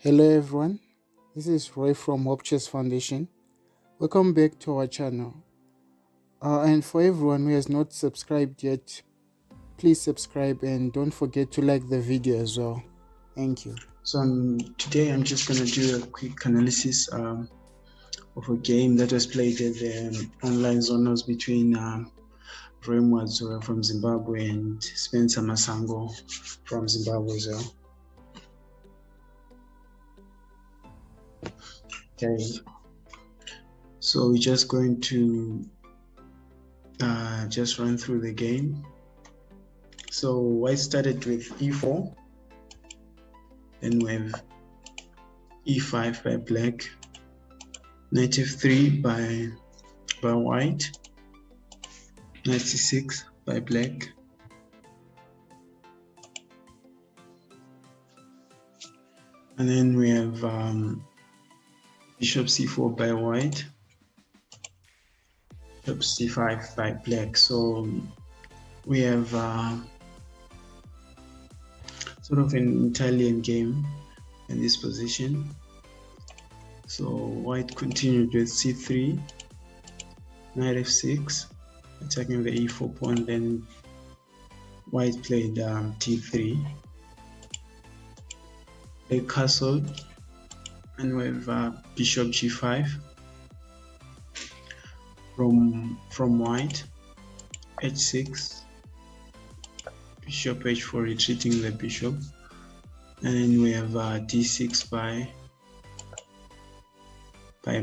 Hello everyone, this is Roy from Hope Chess Foundation. Welcome back to our channel. And for everyone who has not subscribed yet, please subscribe and don't forget to like the video as well. Thank you. So today I'm just going to do a quick analysis of a game that was played at the online zonals between MWAZDURA from Zimbabwe and Spencer Masango from Zimbabwe as well. Okay, so we're just going to just run through the game. So white started with e4, then we have e5 by black, knight f3 by white, knight c6 by black, and then we have bishop c4 by white, bishop c5 by black. So we have sort of an Italian game in this position. So white continued with c3, knight f6, attacking the e4 pawn. Then white played t3, they castled, and we have bishop g5 from white, h6, bishop h4, retreating the bishop, and then we have d6 by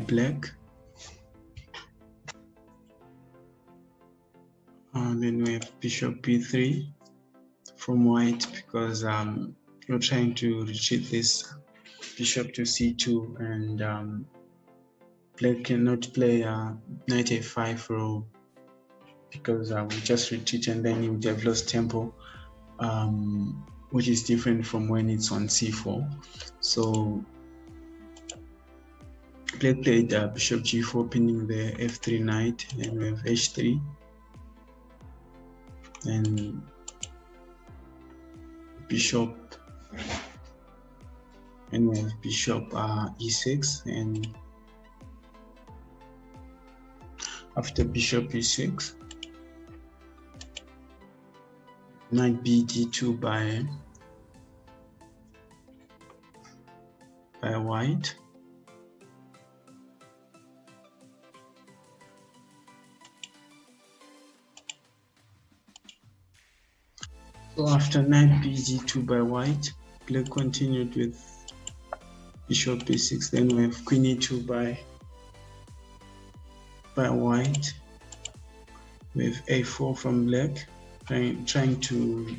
black. Then we have bishop b3 from white, because you're trying to retreat this bishop to c2, and black cannot play knight a5 row, because we just retreat and then you would have lost tempo, which is different from when it's on c4. So black played bishop g4, pinning the f3 knight, and we have h3, and bishop, and we have bishop e6, and after bishop e6, knight b d2 by white, so after knight b d2 by white, black continued with bishop b6. Then we have queen e2 by white, with a4 from black, trying to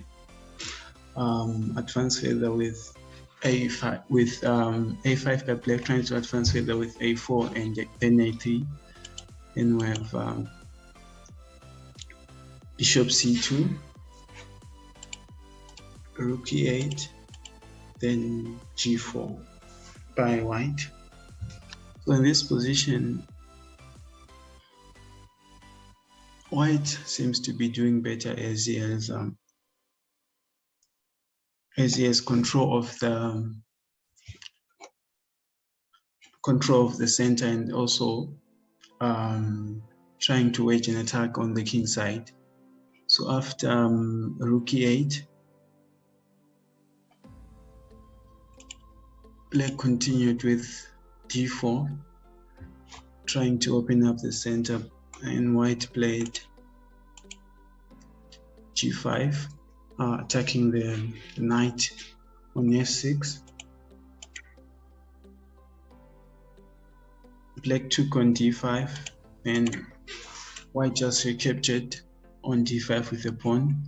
advance further with a5, with a5 by black, trying to advance further with a4 and then a3. Then we have bishop c2, rook e8, then g4 by white. So in this position, white seems to be doing better, as he has control of the center, and also trying to wage an attack on the king side. So after rook e8, black continued with d4, trying to open up the center, and white played g5, attacking the knight on f6. Black took on d5, and white just recaptured on d5 with a pawn.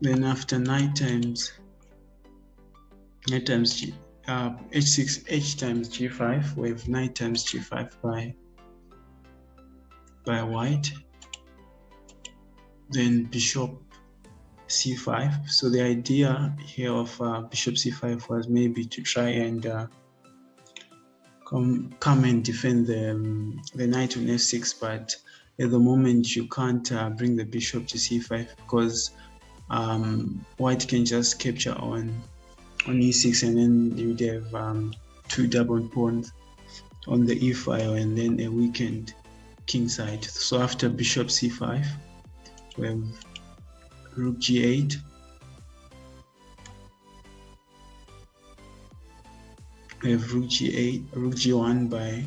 Then after knight times h6, h times g5, we have knight times g5 by white, then bishop c5. So the idea here of bishop c5 was maybe to try and come and defend the knight on f6, but at the moment you can't bring the bishop to c5, because white can just capture on on e6, and then you'd have 2 double pawns on the e file, and then a weakened king side. So after bishop c5, we have rook g8, we have rook g8, rook g1 by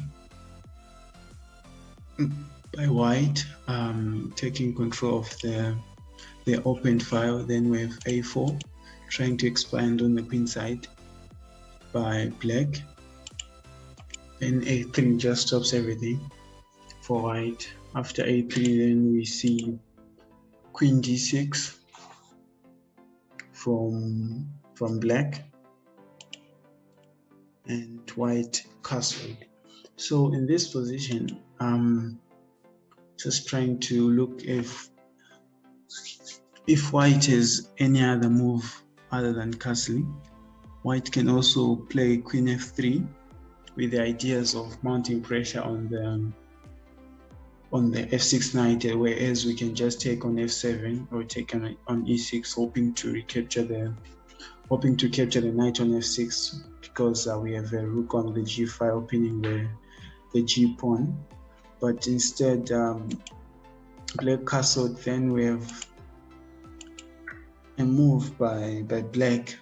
white, taking control of the opened file. Then we have a4, trying to expand on the queen side by black. Then a3 just stops everything for white. After a3, then we see queen d6 from black, and white castled. So in this position, just trying to look if white has any other move other than castling. White can also play queen f3 with the ideas of mounting pressure on the f6 knight, whereas we can just take on f7 or take on e6, hoping to capture the knight on f6, because we have a rook on the g file pinning the g pawn. But instead, black castled. Then we have a move by black,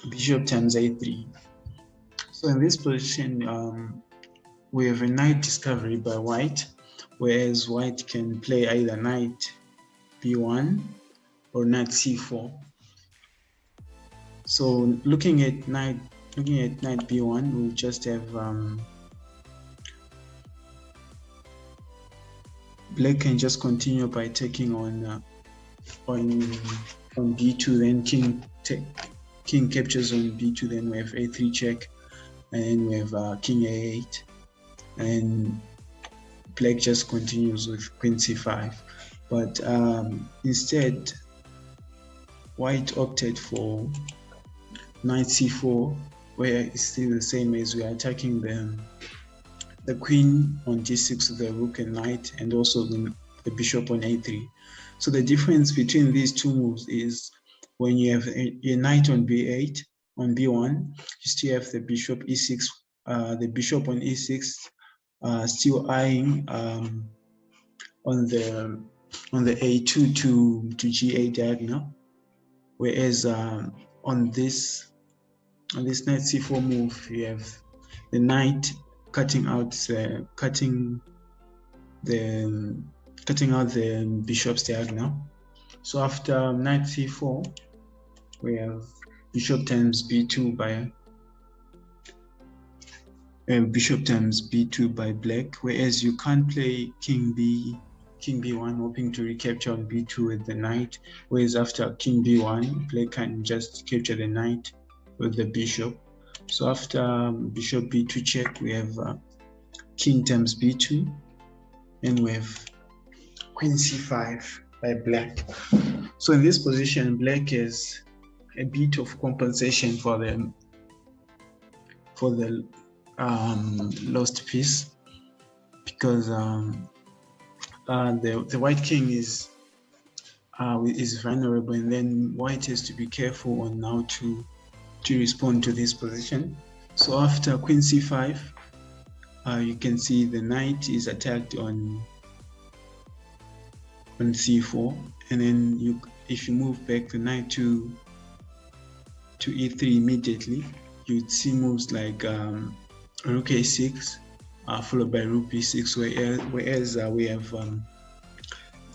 bishop times a3. So in this position, we have a knight discovery by white, whereas white can play either knight b1 or knight c4. So looking at knight b1, we'll just have black can just continue by taking on b2, then king captures on b2, then we have a3 check, and then we have king a8, and black just continues with queen c5. But instead, white opted for knight c4, where it's still the same as we are attacking the queen on d6 with the rook and knight, and also the bishop on a3. So the difference between these two moves is when you have a knight on b8, on b1, you still have the bishop e6, the bishop on e6 still eyeing on the a2 to g8 diagonal, whereas on this knight c4 move, you have the knight cutting out the bishop's diagonal. So after knight c4, we have bishop times b2 by black, whereas you can't play king b1, hoping to recapture on b2 with the knight, whereas after king b1, black can just capture the knight with the bishop. So after bishop b2 check, we have king times b2, and we have queen c5 by black. So in this position, black has a bit of compensation for the lost piece, because the white king is vulnerable, and then white has to be careful on how to respond to this position. So after queen c5, you can see the knight is attacked on c4, and then if you move back the knight to e3 immediately, you'd see moves like rook a6 followed by rook b6, whereas we have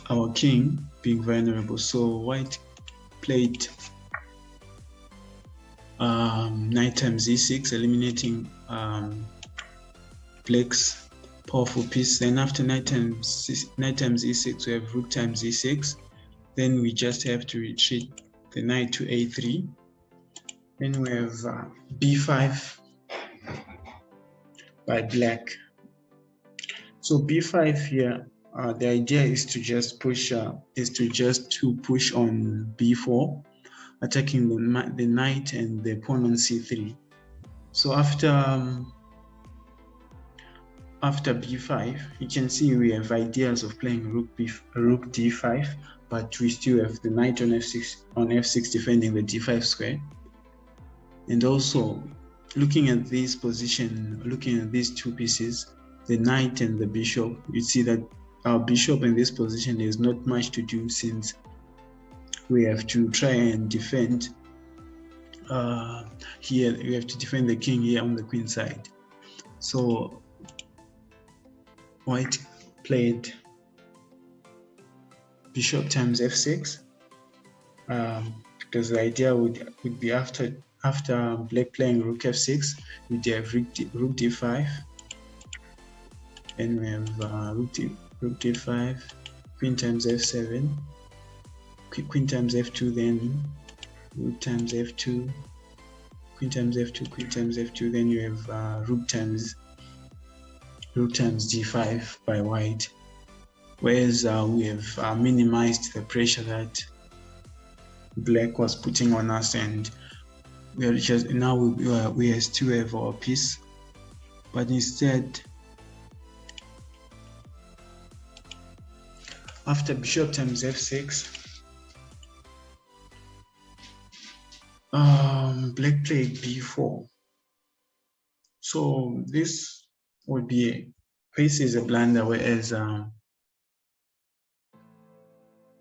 our king being vulnerable. So white played knight times e6, eliminating black's powerful piece. Then after knight times e6, we have rook times e6. Then we just have to retreat the knight to a3. Then we have b5 by black. So b5 here, the idea is to just push on b4, attacking the knight and the pawn on c3. So after b5, you can see we have ideas of playing rook d5, but we still have the knight on f6 defending the d5 square. And also looking at this position, looking at these two pieces, the knight and the bishop, you see that our bishop in this position is not much to do, since we have to try and defend here. We have to defend the king here on the queen side. So white played bishop times f6, because the idea would be after black playing rook f6, we have rook d5, and we have rook d5, queen times f7, queen times f2, then rook times f2, queen times f2, queen times f2, then you have rook times d5 by white. Whereas we have minimized the pressure that black was putting on us, and we are just now we still have our piece, but instead, after bishop times f6, black played b4. So this is a blunder, whereas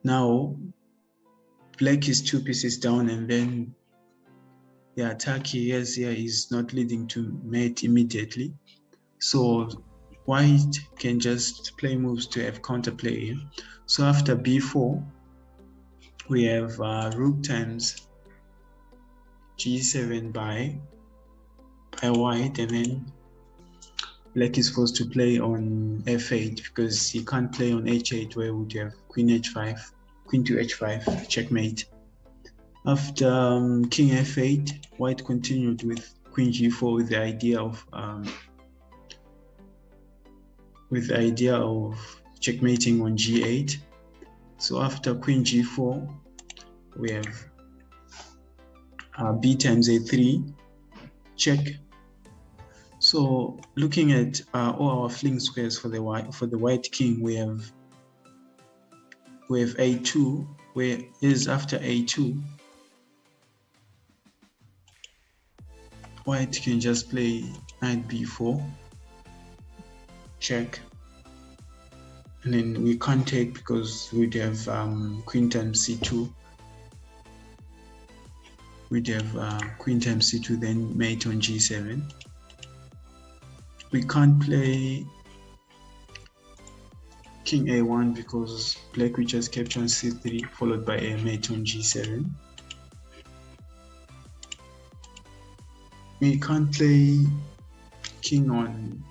now black is 2 pieces down, and then the attack he has here is not leading to mate immediately. So white can just play moves to have counterplay here. So after b4, we have rook times g7 by white, and then black is forced to play on f8, because he can't play on h8, where we would have queen h5, queen to h5, checkmate. After king f8, white continued with queen g4 with the idea of checkmating on g8. So after queen g4, we have b times a3, check. So looking at all our fling squares for the white king, we have a2, where is after a2, white can just play knight b4, check, and then we can't take because we'd have queen times c2. We'd have queen times c2, then mate on g7. We can't play king a1 because black will just capture on c3, followed by a mate on g7. We can't play king on.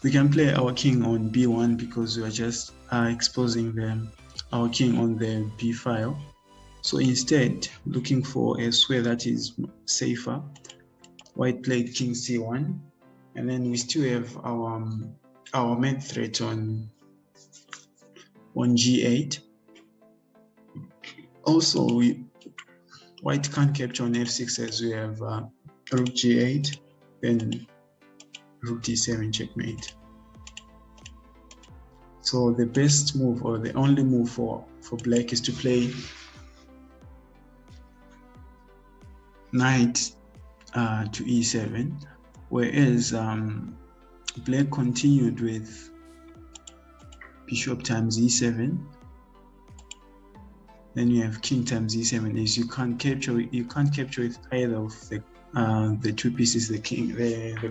We can play our king on b1 because we are just exposing our king on the b file. So instead, looking for a square that is safer, white played king c1, and then we still have our main threat on g8. Also, white can't capture on f6 as we have rook g8, then rook d7, checkmate. So the best move, or the only move for black, is to play knight to e7, whereas black continued with bishop times e7. Then you have king times e7. As you can't capture with either of the two pieces, the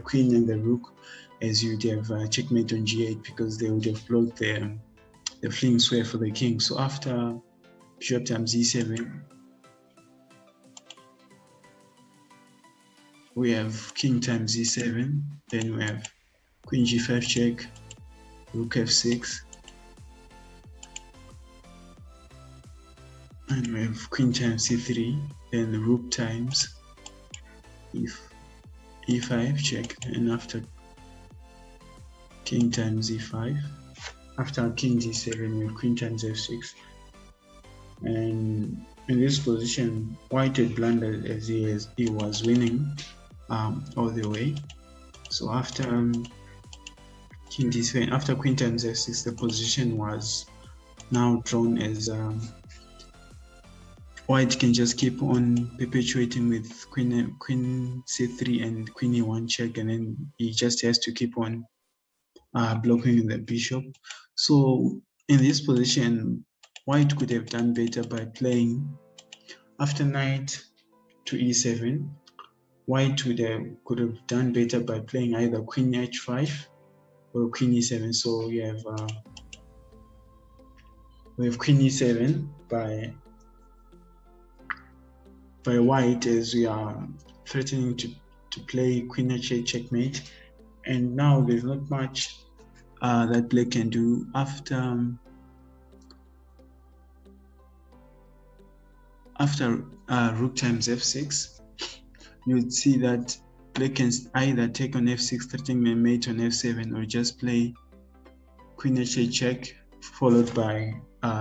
queen and the rook, as you'd have checkmate on g8, because they would have blocked the fling square for the king. So after bishop times e7, we have king times e7, then we have queen g5 check, rook f6, and we have queen times c3, then the rook times e5 check, and after king times e5, after king d7, we have queen times f6. And in this position, white had blundered as he was winning all the way. So after king d7, after queen times f6, the position was now drawn as white can just keep on perpetuating with queen c3 and queen e1 check, and then he just has to keep on blocking the bishop. So in this position, white could have done better by playing after knight to e7. White could have done better by playing either queen h5 or queen e7. So we have queen e7 by white, as we are threatening to play queen h8 checkmate. And now there's not much that black can do after rook times f6. You would see that black can either take on f6, threatening the mate on f7, or just play queen h8 check, followed by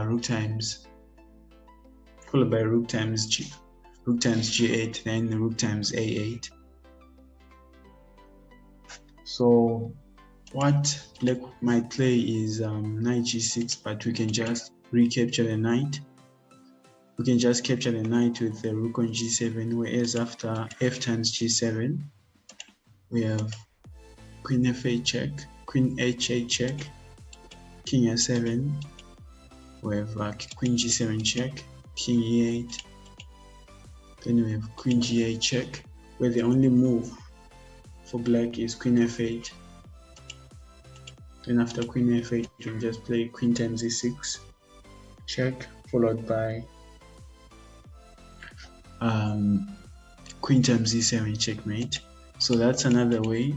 rook times g8, then rook times a8. So what black might play is knight g6, but we can just recapture the knight. We can just capture the knight with the rook on g7, whereas after f times g7, we have queen f8 check, queen h8 check, king f7, we have queen g7 check, king e8, then we have queen g8 check, where the only move for black is queen f8. Then after queen f8, we'll just play queen times e6 check, followed by queen times e7 checkmate. So that's another way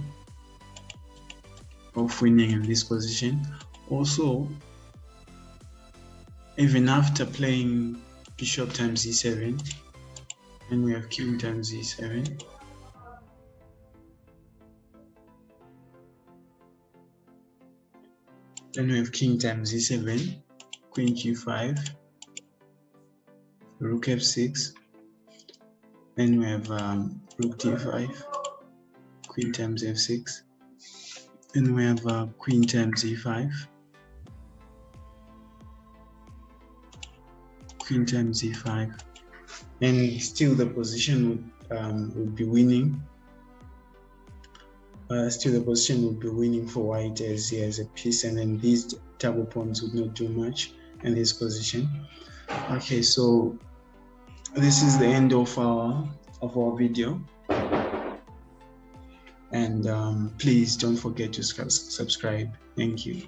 of winning in this position. Also, even after playing bishop times e7, and we have king times e7, then we have king times e7, queen g5, rook f6, then we have rook d5, queen times f6, then we have queen times e5, queen times e5, and still the position would be winning. Still the position would be winning for white, as he has a piece, and then these double pawns would not do much in this position. Okay, so this is the end of our video, and please don't forget to subscribe. Thank you.